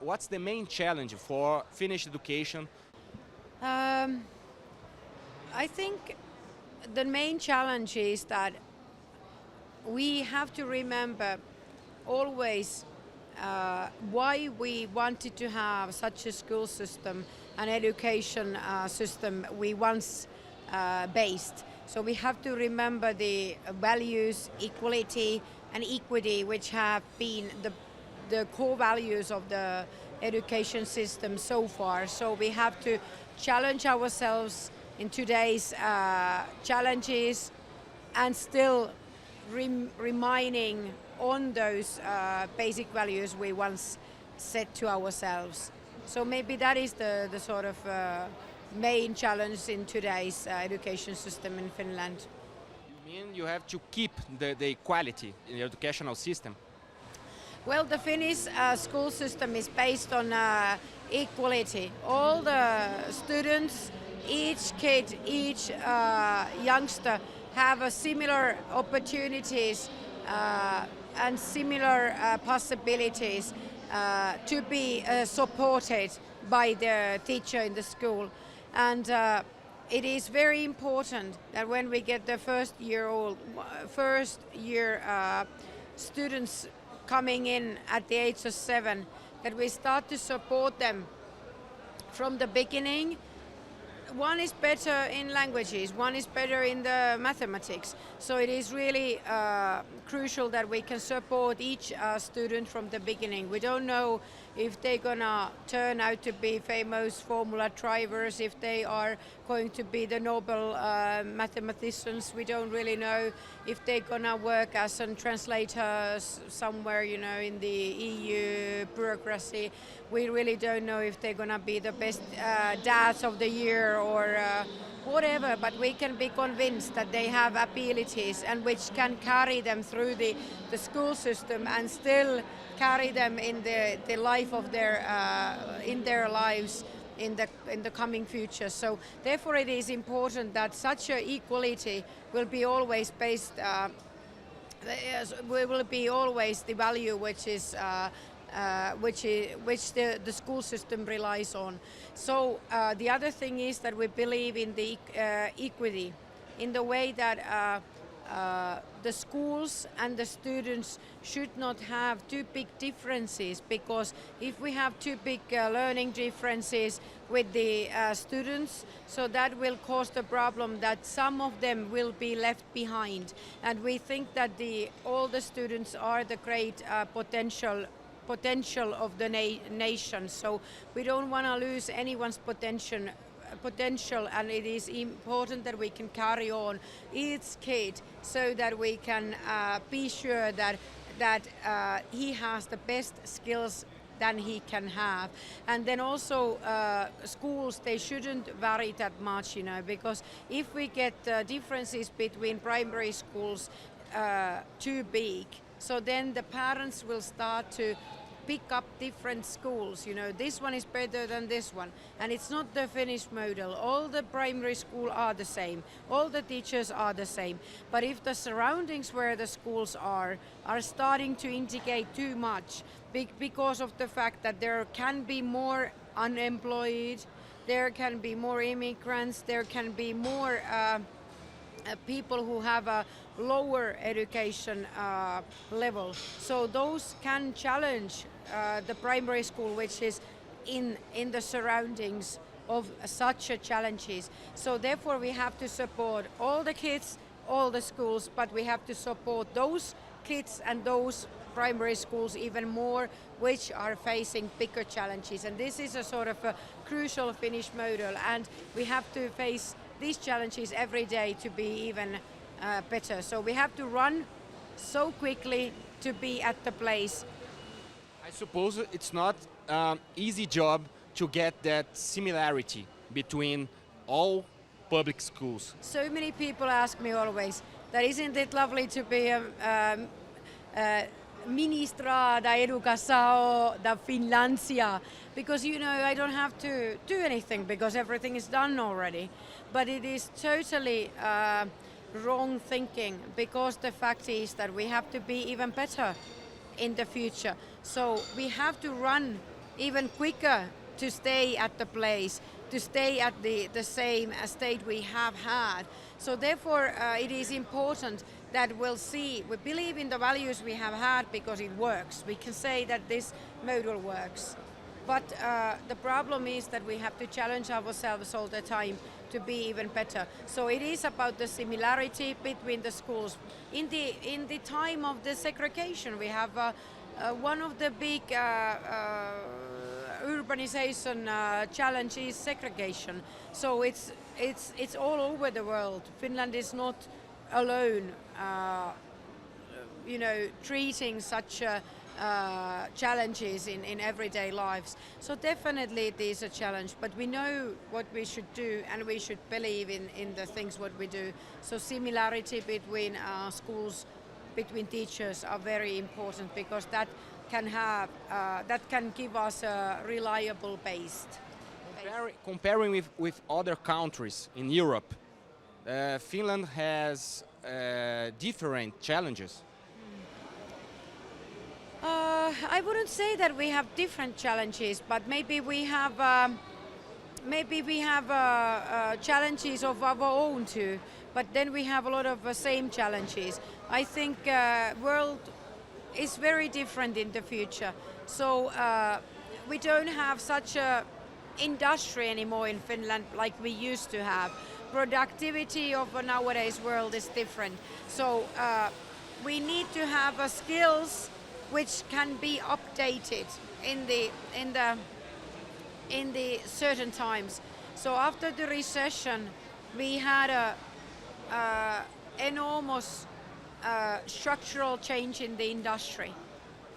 what's the main challenge for Finnish education? I think the main challenge is that we have to remember always why we wanted to have such a school system, an education system we once based. So we have to remember the values, equality and equity, which have been the core values of the education system so far. So we have to challenge ourselves in today's challenges and still reminding on those basic values we once set to ourselves. So maybe that is the sort of main challenge in today's education system in Finland. You mean you have to keep the equality in the educational system? Well, the Finnish school system is based on equality. All the students, each kid, each youngster have a similar opportunities and similar possibilities to be supported by the teacher in the school. And it is very important that when we get the first year students coming in at the age of 7, that we start to support them from the beginning. One is better in languages, one is better in the mathematics. So it is really crucial that we can support each student from the beginning. We don't know if they're gonna turn out to be famous formula drivers, if they are going to be the Nobel mathematicians. We don't really know if they're gonna work as a translator somewhere, in the EU bureaucracy. We really don't know if they're gonna be the best dads of the year or whatever, but we can be convinced that they have abilities and which can carry them through the school system and still carry them in the life of their lives in the coming future. So therefore it is important that such a equality will be always based will be always the value which the school system relies on. So the other thing is that we believe in the equity in the way that the schools and the students should not have too big differences, because if we have too big learning differences with the students, so that will cause the problem that some of them will be left behind. And we think that all the students are the great potential of the nation. So we don't want to lose anyone's potential, and it is important that we can carry on each kid so that we can be sure that he has the best skills than he can have. And then also schools, they shouldn't vary that much, because if we get differences between primary schools too big, so then the parents will start to pick up different schools. This one is better than this one. And it's not the Finnish model. All the primary schools are the same. All the teachers are the same. But if the surroundings where the schools are starting to indicate too much because of the fact that there can be more unemployed, there can be more immigrants, there can be more people who have a lower education level. So those can challenge the primary school, which is in the surroundings of such challenges. So therefore we have to support all the kids, all the schools, but we have to support those kids and those primary schools even more, which are facing bigger challenges. And this is a sort of a crucial Finnish model, and we have to face these challenges every day to be even better. So we have to run so quickly to be at the place. I suppose it's not an easy job to get that similarity between all public schools. So many people ask me always that isn't it lovely to be a ministra da Educação da Finlândia, because I don't have to do anything because everything is done already. But it is totally wrong thinking, because the fact is that we have to be even better in the future. So we have to run even quicker to stay at the place, to stay at the same state we have had. So therefore it is important that we believe in the values we have had because it works. We can say that this model works. But the problem is that we have to challenge ourselves all the time to be even better. So it is about the similarity between the schools. In the time of the segregation, we have one of the big urbanization challenges, segregation. So it's all over the world. Finland is not alone, treating such challenges in everyday lives. So definitely it is a challenge, but we know what we should do and we should believe in the things what we do. So similarity between schools, between teachers are very important because that can give us a reliable base. Comparing with other countries in Europe, Finland has different challenges. I wouldn't say that we have different challenges, but maybe we have challenges of our own too. But then we have a lot of same challenges. I think world is very different in the future. So we don't have such a industry anymore in Finland like we used to have. Productivity of nowadays world is different. So we need to have skills which can be updated in the certain times. So after the recession, we had a enormous structural change in the industry,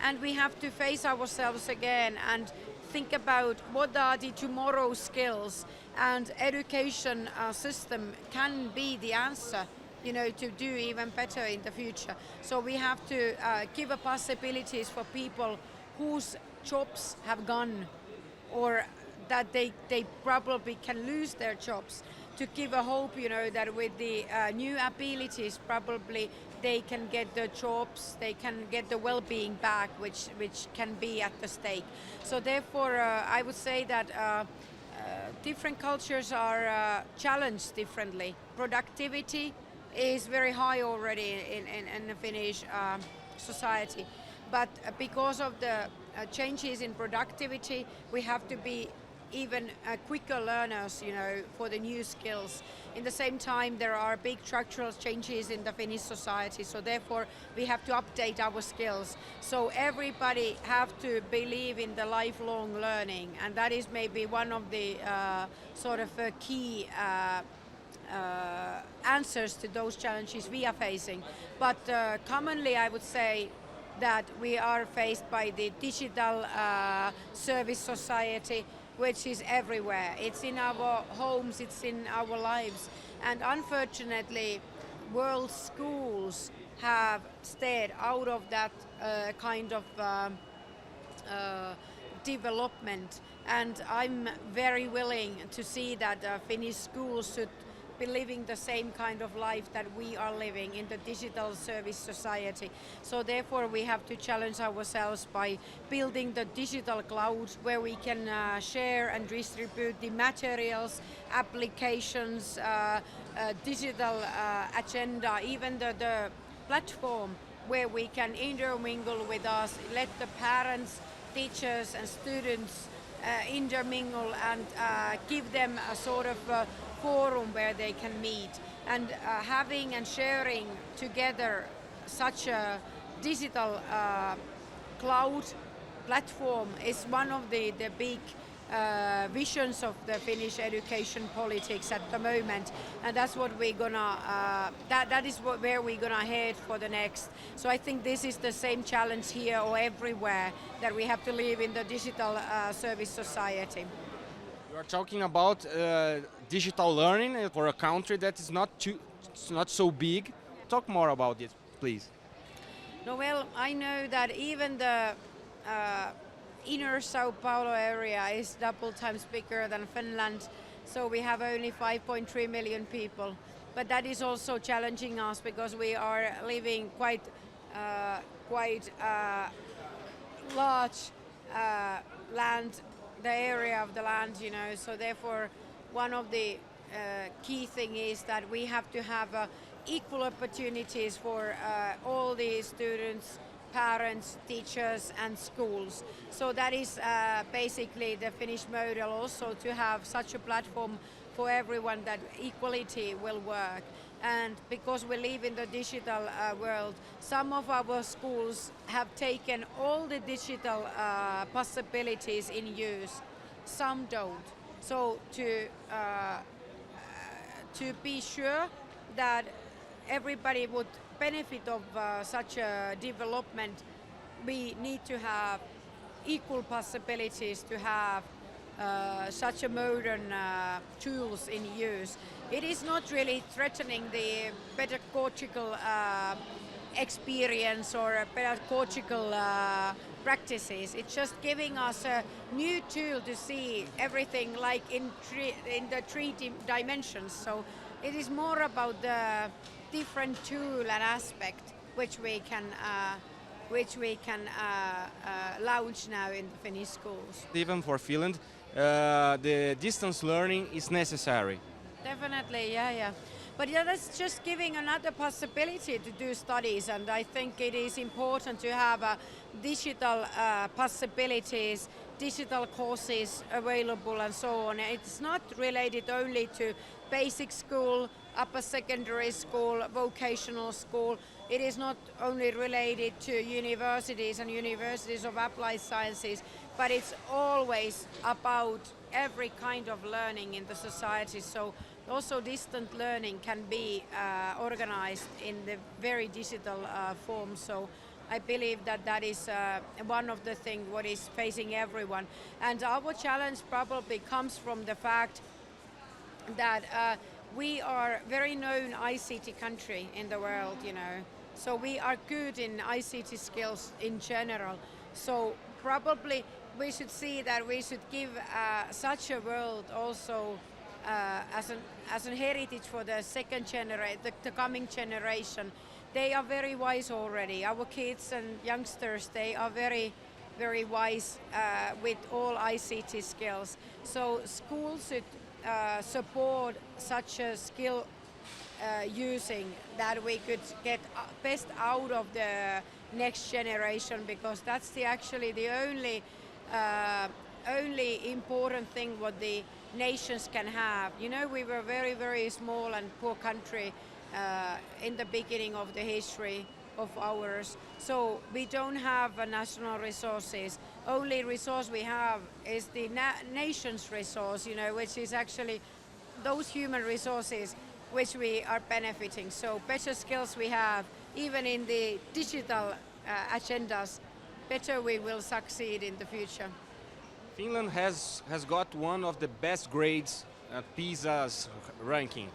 and we have to face ourselves again and think about what are the tomorrow skills, and education system can be the answer, to do even better in the future. So we have to give possibilities for people whose jobs have gone or that they probably can lose their jobs, to give a hope, that with the new abilities probably they can get the jobs, they can get the well-being back, which can be at the stake. So therefore I would say that different cultures are challenged differently. Productivity is very high already in the Finnish society, but because of the changes in productivity, we have to be even quicker learners, for the new skills. In the same time, there are big structural changes in the Finnish society, so therefore we have to update our skills. So everybody have to believe in the lifelong learning, and that is maybe one of the key answers to those challenges we are facing. But commonly I would say that we are faced by the digital service society, which is everywhere. It's in our homes, it's in our lives. And unfortunately, world schools have stayed out of that kind of development. And I'm very willing to see that Finnish schools should be living the same kind of life that we are living in the digital service society. So therefore we have to challenge ourselves by building the digital cloud where we can share and distribute the materials, applications, digital agenda, even the platform where we can intermingle with us, let the parents, teachers and students intermingle and give them a sort of forum where they can meet, and having and sharing together such a digital cloud platform is one of the big visions of the Finnish education politics at the moment, and that's what we're gonna where we're gonna head for the next. So I think this is the same challenge here or everywhere, that we have to live in the digital service society. You are talking about digital learning for a country that is not so big. Talk more about it, please. No, well, I know that even the inner São Paulo area is double times bigger than Finland, so we have only 5.3 million people. But that is also challenging us because we are living quite large land, the area of the land, so therefore one of the key thing is that we have to have equal opportunities for all the students, parents, teachers and schools. So that is basically the Finnish model, also to have such a platform for everyone that equality will work. And because we live in the digital world, some of our schools have taken all the digital possibilities in use, some don't. So to be sure that everybody would benefit of such a development, we need to have equal possibilities to have such a modern tools in use. It is not really threatening the pedagogical experience or pedagogical practices. It's just giving us a new tool to see everything like in the three dimensions. So it is more about the different tool and aspect which we can launch now in the Finnish schools. Even for Finland, the distance learning is necessary. Definitely, yeah. But yeah, that's just giving another possibility to do studies, and I think it is important to have digital possibilities, digital courses available and so on. It's not related only to basic school, upper secondary school, vocational school. It is not only related to universities and universities of applied sciences, but it's always about every kind of learning in the society. So also distant learning can be organized in the very digital form. So I believe that is one of the things what is facing everyone. And our challenge probably comes from the fact that we are very known ICT country in the world, So we are good in ICT skills in general. So probably we should see that we should give such a world also as an heritage for the the coming generation. They are very wise already. Our kids and youngsters, they are very, very wise with all ICT skills. So schools should support such a skill using that we could get best out of the next generation, because that's actually the only important thing what the nations can have. We were very, very small and poor country in the beginning of the history of ours. So we don't have national resources. Only resource we have is the nation's resource, which is actually those human resources which we are benefiting. So better skills we have, even in the digital agendas, better we will succeed in the future. Finland has got one of the best grades at PISA's ranking.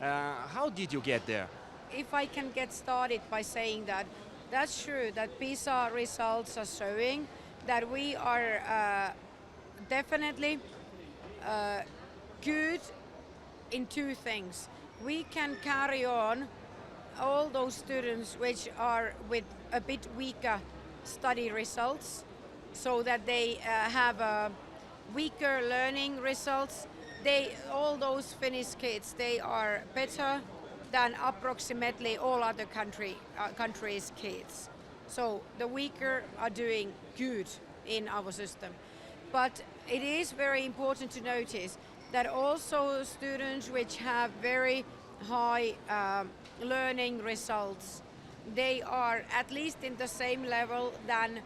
How did you get there? If I can get started by saying that, that's true that PISA results are showing that we are definitely good in two things. We can carry on all those students which are with a bit weaker study results, so that they have weaker learning results. All those Finnish kids, they are better than approximately all other countries' kids. So the weaker are doing good in our system. But it is very important to notice that also students which have very high learning results, they are at least in the same level than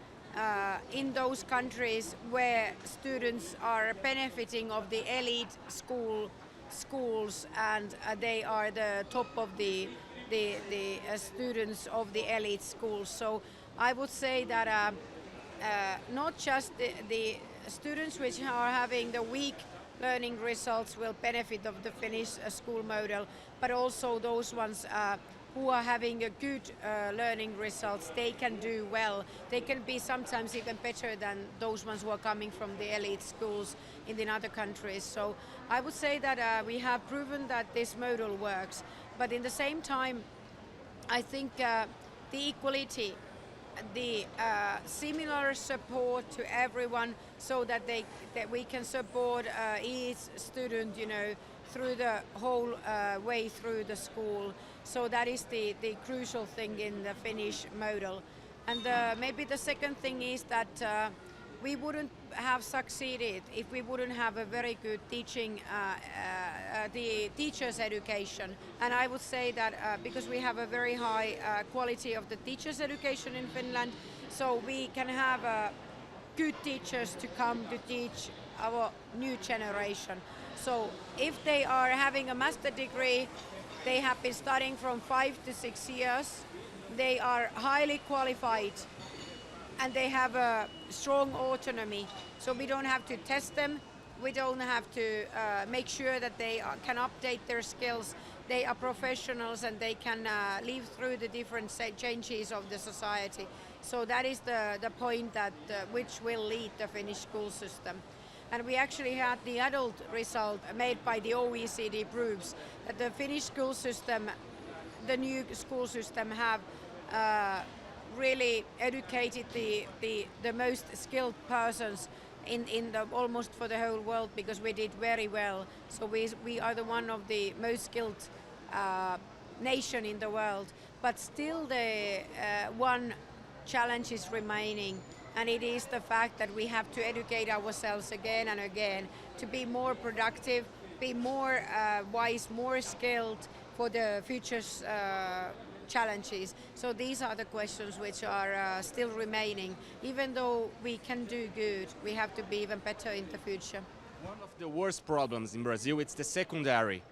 in those countries where students are benefiting of the elite schools, and they are the top of the students of the elite schools. So I would say that not just the students which are having the weak learning results will benefit of the Finnish school model, but also those ones who are having a good learning results, they can do well. They can be sometimes even better than those ones who are coming from the elite schools in the other countries. So I would say that we have proven that this model works. But in the same time, I think the equality the similar support to everyone, so that we can support each student, through the whole way through the school. So that is the crucial thing in the Finnish model. And maybe the second thing is that we wouldn't have succeeded if we wouldn't have a very good teaching, the teachers' education. And I would say that because we have a very high quality of the teachers' education in Finland, so we can have good teachers to come to teach our new generation. So if they are having a master degree, they have been studying from 5 to 6 years, they are highly qualified, and they have a strong autonomy. So we don't have to test them, we don't have to make sure that they can update their skills. They are professionals and they can live through the different changes of the society. So that is the point that which will lead the Finnish school system. And we actually had the adult result made by the OECD proves that the Finnish school system, the new school system, have really educated the most skilled persons in the almost for the whole world, because we did very well. So we are the one of the most skilled nation in the world. But still the one challenge is remaining, and it is the fact that we have to educate ourselves again and again to be more productive, be more wise, more skilled for the future's challenges. So these are the questions which are still remaining. Even though we can do good, we have to be even better in the future. One of the worst problems in Brazil, it's the secondary.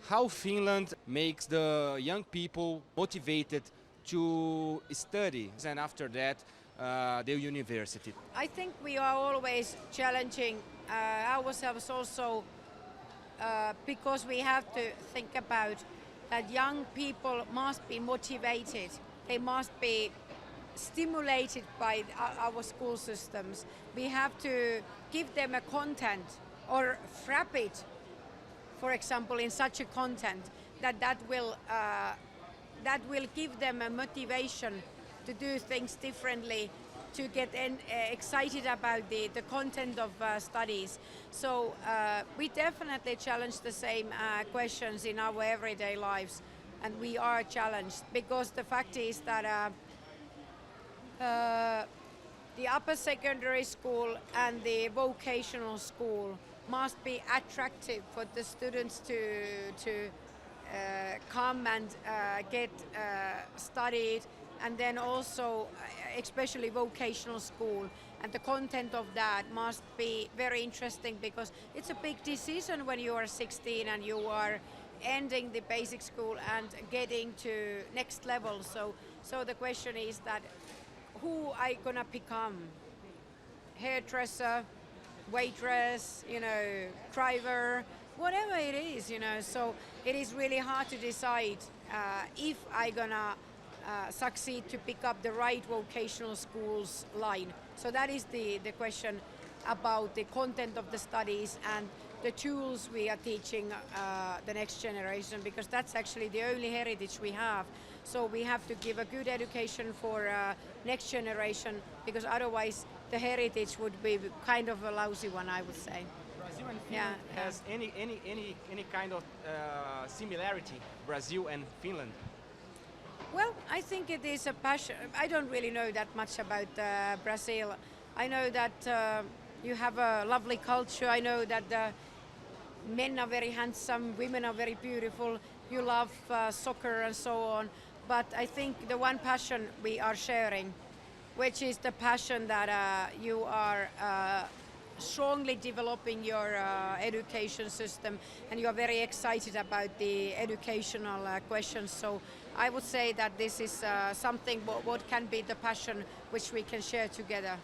How Finland makes the young people motivated to study, and after that the university? I think we are always challenging ourselves also because we have to think about that young people must be motivated. They must be stimulated by our school systems. We have to give them a content or wrap it, for example, in such a content that will give them a motivation to do things differently, to get excited about the content of studies. So we definitely challenge the same questions in our everyday lives, and we are challenged because the fact is that the upper secondary school and the vocational school must be attractive for the students to come and get studied, and then also especially vocational school, and the content of that must be very interesting, because it's a big decision when you are 16 and you are ending the basic school and getting to next level. So the question is that who I gonna become? Hairdresser, waitress, driver, whatever it is, So it is really hard to decide if I gonna succeed to pick up the right vocational schools line. So that is the question about the content of the studies and the tools we are teaching the next generation, because that's actually the only heritage we have. So we have to give a good education for next generation, because otherwise the heritage would be kind of a lousy one, I would say. Brazil and Finland has any kind of similarity, Brazil and Finland? Well, I think it is a passion. I don't really know that much about Brazil. I know that you have a lovely culture. I know that the men are very handsome, women are very beautiful. You love soccer and so on. But I think the one passion we are sharing, which is the passion that you are strongly developing your education system, and you are very excited about the educational questions. So I would say that this is something what can be the passion which we can share together.